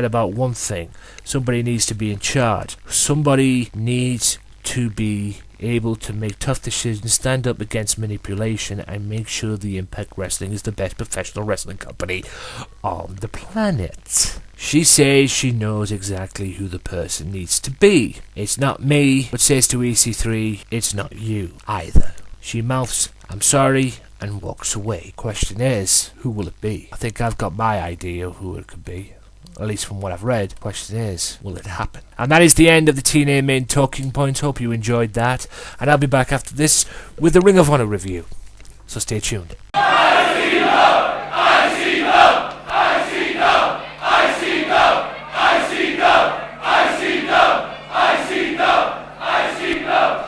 S2: about one thing. Somebody needs to be in charge. Somebody needs to be able to make tough decisions, stand up against manipulation, and make sure the Impact Wrestling is the best professional wrestling company on the planet. She says she knows exactly who the person needs to be. It's not me, but says to EC3, it's not you either. She mouths, "I'm sorry," and walks away. Question is, who will it be? I think I've got my idea of who it could be. At least from what I've read. Question is, will it happen? And that is the end of the TNA main talking points. Hope you enjoyed that. And I'll be back after this with the Ring of Honor review. So stay tuned.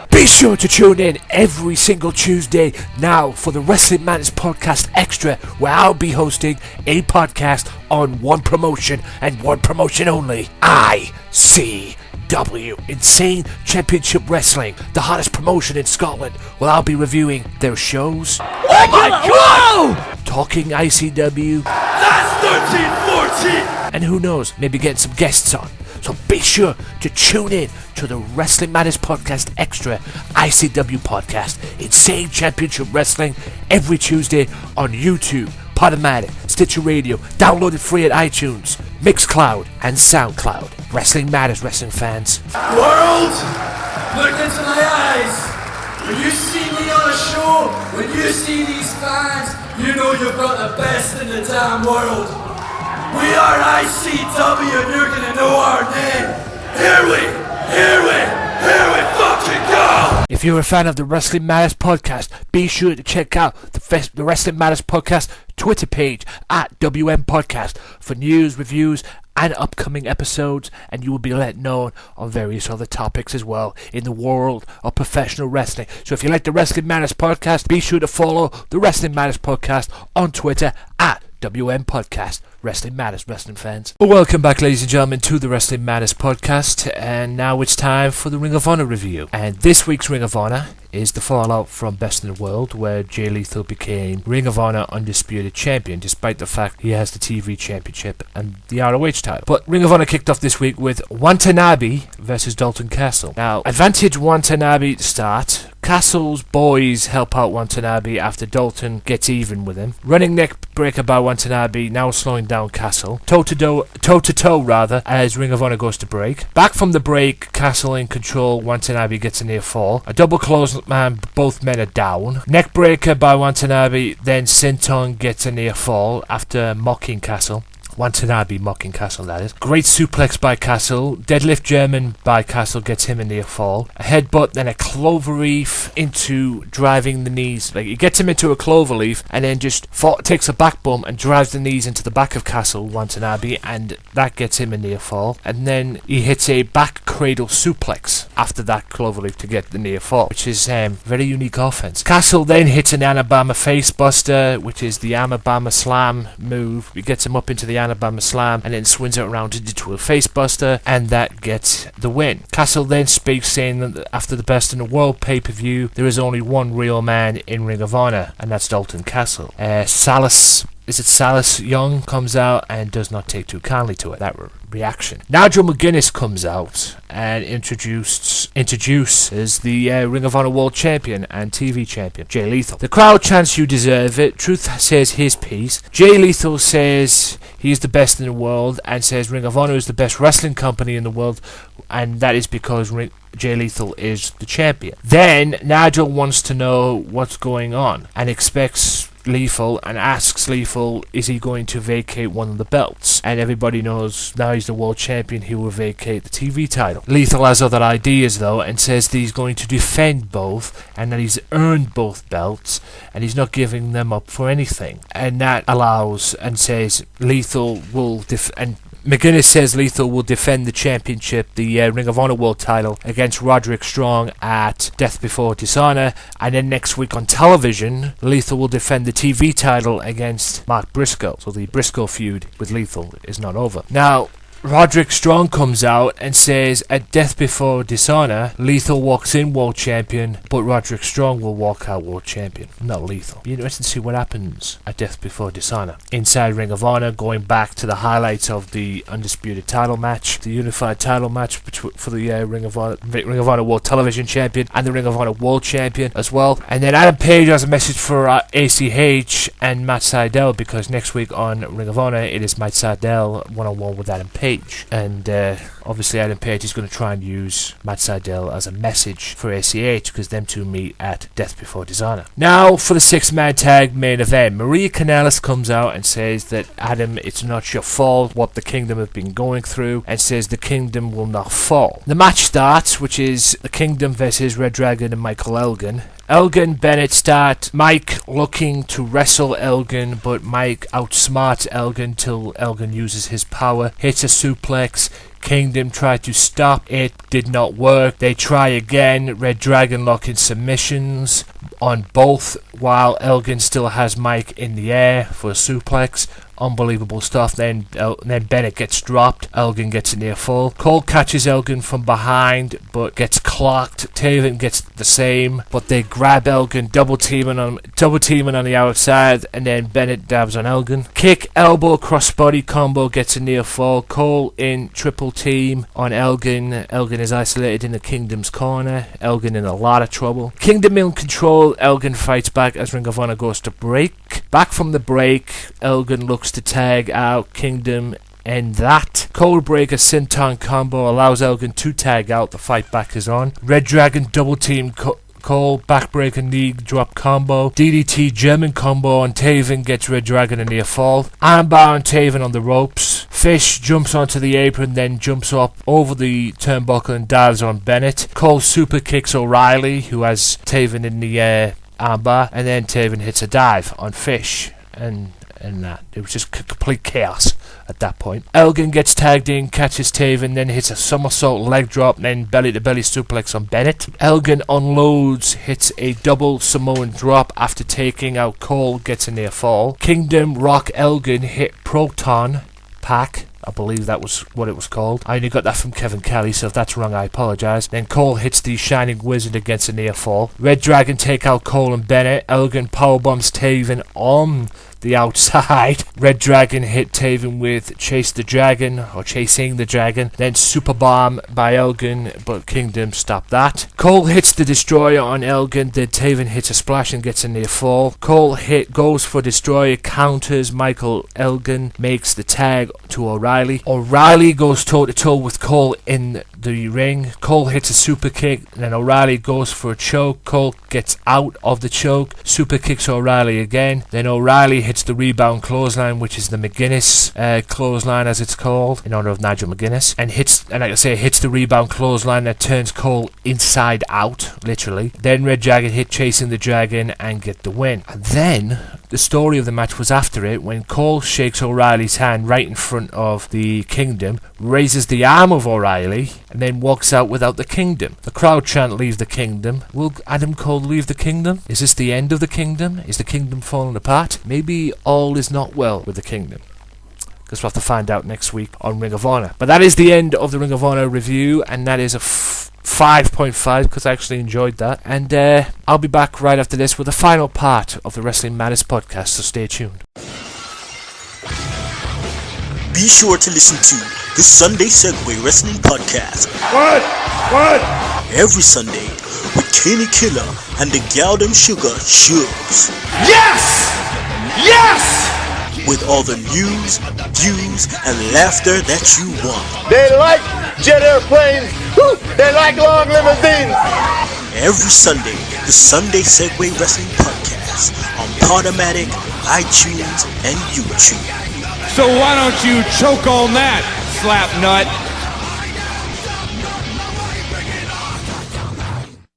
S2: Be sure to tune in every single Tuesday now for the Wrestling Madness Podcast Extra, where I'll be hosting a podcast on one promotion and one promotion only. ICW, Insane Championship Wrestling, the hottest promotion in Scotland. Well, I'll be reviewing their shows. Oh my God! Talking ICW.
S1: That's 13-14!
S2: And who knows, maybe getting some guests on. So be sure to tune in to the Wrestling Madness Podcast Extra ICW Podcast, Insane Championship Wrestling, every Tuesday on YouTube, Podomatic, Stitcher Radio, download it free at iTunes, Mixcloud, and SoundCloud. Wrestling Matters, wrestling fans.
S3: World, look into my eyes. When you see me on a show, when you see these fans, you know you've got the best in the damn world. We are ICW and you're gonna know our name. Here we fucking go!
S2: If you're a fan of the Wrestling Matters Podcast, be sure to check out the Wrestling Matters Podcast Twitter page at WM Podcast for news, reviews, and upcoming episodes, and you will be let know on various other topics as well in the world of professional wrestling. So if you like the Wrestling Matters Podcast, be sure to follow the Wrestling Matters Podcast on Twitter at WM Podcast. Wrestling Matters, wrestling fans. Well, welcome back, ladies and gentlemen, to the Wrestling Matters Podcast, and now it's time for the Ring of Honor review. And this week's Ring of Honor is the fallout from Best in the World, where Jay Lethal became Ring of Honor Undisputed Champion, despite the fact he has the TV Championship and the ROH title. But Ring of Honor kicked off this week with Watanabe versus Dalton Castle. Now, advantage Watanabe to start. Castle's boys help out Watanabe after Dalton gets even with him. Running neck breaker by Watanabe, now slowing down Castle. Toe-to-toe, as Ring of Honor goes to break. Back from the break, Castle in control, Watanabe gets a near fall. A double clothesline, both men are down. Neck breaker by Watanabe, then Senton gets a near fall after mocking Castle. Watanabe mocking Castle, that is. Great suplex by Castle. Deadlift German by Castle gets him a near fall. A headbutt, then a cloverleaf into driving the knees. Like, he gets him into a cloverleaf and then just takes a back bump and drives the knees into the back of Castle, Watanabe, and that gets him a near fall. And then he hits a back cradle suplex after that cloverleaf to get the near fall, which is very unique offense. Castle then hits an Alabama face buster, which is the Alabama slam move. He gets him up into the Alabama slam and then swings it around into a face buster, and that gets the win. Castle then speaks, saying that after the Best in the World pay-per-view, there is only one real man in Ring of Honor, and that's Dalton Castle. Salas Young comes out and does not take too kindly to it, that reaction. Nigel McGuinness comes out and introduces the Ring of Honor World Champion and TV Champion, Jay Lethal. The crowd chants, "You deserve it." Truth says his piece. Jay Lethal says he's the best in the world and says Ring of Honor is the best wrestling company in the world, and that is because Jay Lethal is the champion. Then Nigel wants to know what's going on and expects Lethal and asks Lethal, is he going to vacate one of the belts? And everybody knows now he's the world champion, he will vacate the TV title. Lethal has other ideas though and says that he's going to defend both and that he's earned both belts and he's not giving them up for anything. And that allows and says Lethal will McGuinness says Lethal will defend the championship, the Ring of Honor World title, against Roderick Strong at Death Before Dishonor, and then next week on television, Lethal will defend the TV title against Mark Briscoe. So the Briscoe feud with Lethal is not over. Now, Roderick Strong comes out and says at Death Before Dishonor, Lethal walks in world champion, but Roderick Strong will walk out world champion, not Lethal. Be interested to see what happens at Death Before Dishonor. Inside Ring of Honor, going back to the highlights of the Undisputed title match, the unified title match for the Ring of Honor World Television Champion and the Ring of Honor World Champion as well. And then Adam Page has a message for ACH and Matt Sydal, because next week on Ring of Honor it is Matt Sydal one-on-one with Adam Page. And obviously Adam Page is going to try and use Matt Sydal as a message for ACH, because them two meet at Death Before Dishonor. Now for the 6-man tag main event, Maria Kanellis comes out and says that Adam, it's not your fault what the Kingdom have been going through, and says the Kingdom will not fall. The match starts, which is the Kingdom versus Red Dragon and Michael Elgin. Elgin Bennett start, Mike looking to wrestle Elgin, but Mike outsmarts Elgin till Elgin uses his power, hits a suplex. Kingdom tried to stop it, did not work. They try again, Red Dragon locking submissions on both, while Elgin still has Mike in the air for a suplex. Unbelievable stuff. Then Bennett gets dropped. Elgin gets a near fall. Cole catches Elgin from behind, but gets clocked. Taven gets the same, but they grab Elgin, double teaming on the outside, and then Bennett dabs on Elgin. Kick, elbow, crossbody combo, gets a near fall. Cole in triple team on Elgin. Elgin is isolated in the Kingdom's corner. Elgin in a lot of trouble. Kingdom in control. Elgin fights back as Ring of Honor goes to break. Back from the break, Elgin looks to tag out Kingdom, and that Codebreaker Senton combo allows Elgin to tag out. The fight back is on. Red Dragon double team Cole, backbreaker knee drop combo, DDT German combo on Taven, gets Red Dragon a near fall. Armbar on Taven on the ropes. Fish jumps onto the apron, then jumps up over the turnbuckle and dives on Bennett. Cole super kicks O'Reilly, who has Taven in the armbar, and then Taven hits a dive on Fish, and that it was just complete chaos at that point. Elgin gets tagged in, catches Taven, then hits a somersault leg drop, then belly to belly suplex on Bennett. Elgin unloads, hits a double Samoan drop after taking out Cole, gets a near fall. Kingdom Rock Elgin hit Proton Pack, I believe that was what it was called. I only got that from Kevin Kelly, so if that's wrong, I apologise. Then Cole hits the Shining Wizard against a near fall. Red Dragon take out Cole and Bennett. Elgin powerbombs Taven on the outside. Red Dragon hit Taven with Chase the Dragon, or Chasing the Dragon. Then Super Bomb by Elgin, but Kingdom stopped that. Cole hits the Destroyer on Elgin, then Taven hits a splash and gets a near fall. Cole goes for Destroyer, counters Michael Elgin, makes the tag to O'Reilly. O'Reilly goes toe to toe with Cole in the ring. Cole hits a super kick, and then O'Reilly goes for a choke. Cole gets out of the choke, super kicks O'Reilly again. Then O'Reilly hits the rebound clothesline, which is the McGuinness clothesline as it's called, in honor of Nigel McGuinness, and hits the rebound clothesline that turns Cole inside out, literally. Then Red Dragon hit chasing the Dragon and get the win. And then the story of the match was after it, when Cole shakes O'Reilly's hand right in front of the Kingdom, raises the arm of O'Reilly, and then walks out without the Kingdom. The crowd chant, "Leave the Kingdom." Will Adam Cole leave the Kingdom? Is this the end of the Kingdom? Is the Kingdom falling apart? Maybe all is not well with the Kingdom. Because we'll have to find out next week on Ring of Honor. But that is the end of the Ring of Honor review, and that is a 5.5 because I actually enjoyed that. And I'll be back right after this with the final part of the Wrestling Matters podcast, so stay tuned.
S6: Be sure to listen to the Sunday Segway Wrestling Podcast.
S5: What?
S6: Every Sunday with Kenny Killer and the Galdem Sugar Shugs.
S5: Yes! Yes!
S6: With all the news, views, and laughter that you want.
S7: They like jet airplanes. Woo! They like long limousines.
S6: Every Sunday, the Sunday Segway Wrestling Podcast on Podomatic, iTunes, and YouTube.
S8: So why don't you choke on that, slap nut?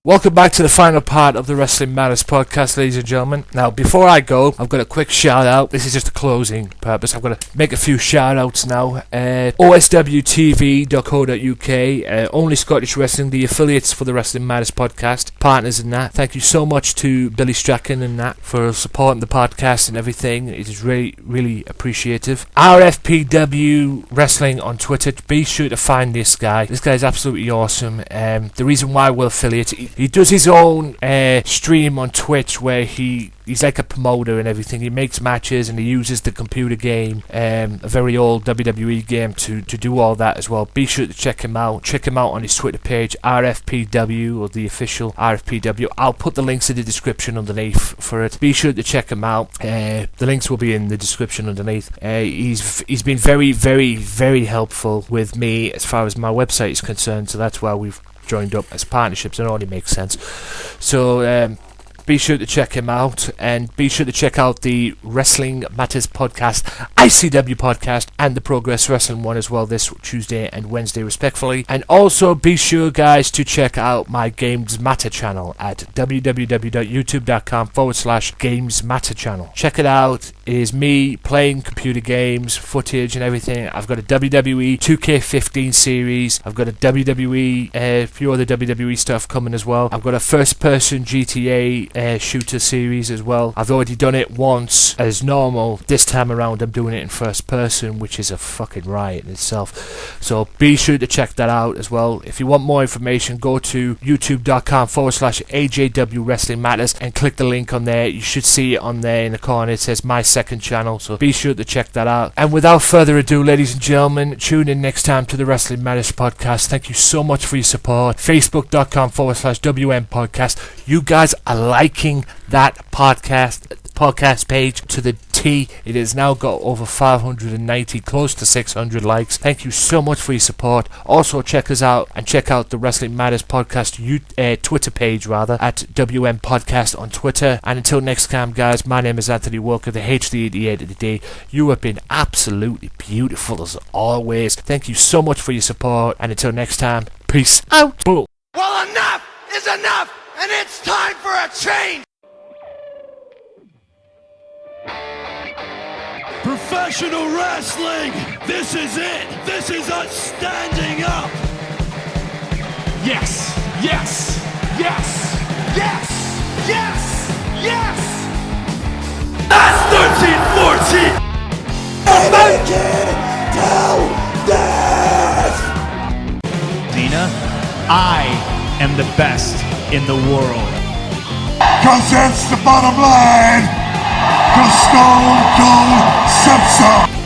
S2: Welcome back to the final part of the Wrestling Matters podcast, ladies and gentlemen. Now, before I go, I've got a quick shout out. This is just a closing purpose. I've got to make a few shout outs now. oswtv.co.uk, Only Scottish Wrestling, the affiliates for the Wrestling Matters podcast, partners in that. Thank you so much to Billy Strachan and that for supporting the podcast and everything. It is really, really appreciative. RFPW Wrestling on Twitter. Be sure to find this guy. This guy is absolutely awesome. The reason why we're affiliates, he does his own stream on Twitch where he's like a promoter and everything. He makes matches and he uses the computer game, a very old WWE game, to do all that as well. Be sure to check him out. Check him out on his Twitter page, RFPW, or the official RFPW. I'll put the links in the description underneath for it. Be sure to check him out. The links will be in the description underneath. He's been very, very, very helpful with me as far as my website is concerned, so that's why we've joined up as partnerships. It only makes sense. So be sure to check him out, and be sure to check out the Wrestling Matters podcast, ICW podcast, and the Progress Wrestling one as well, this Tuesday and Wednesday respectfully. And also be sure, guys, to check out my Games Matter channel at www.youtube.com/Games Matter channel. Check it out. It is me playing computer games, footage and everything. I've got a WWE 2K15 series. I've got a WWE, a few other WWE stuff coming as well. I've got a first-person GTA shooter series as well. I've already done it once as normal. This time around I'm doing it in first person, which is a fucking riot in itself. So be sure to check that out as well. If you want more information, go to youtube.com/AJW Wrestling Matters and click the link on there. You should see it on there in the corner. It says my second channel, so be sure to check that out. And without further ado, ladies and gentlemen, tune in next time to the Wrestling Matters podcast. Thank you so much for your support. Facebook.com/WM podcast. You guys are liking that podcast page to the T. It has now got over 590, close to 600 likes. Thank you so much for your support. Also check us out and check out the Wrestling Matters podcast Twitter page at WM Podcast on Twitter. And until next time, guys, my name is Anthony Walker, the HD88 of the day. You have been absolutely beautiful as always. Thank you so much for your support, and until next time, peace out. Boom.
S1: Well, enough is enough, and it's time for a change. Professional wrestling, this is it. This is us standing up.
S8: Yes, yes, yes, yes, yes, yes!
S1: That's 13-14.
S4: Dina, I am the best in the world.
S5: Cause that's the bottom line. Cause Stone Cold Simpson.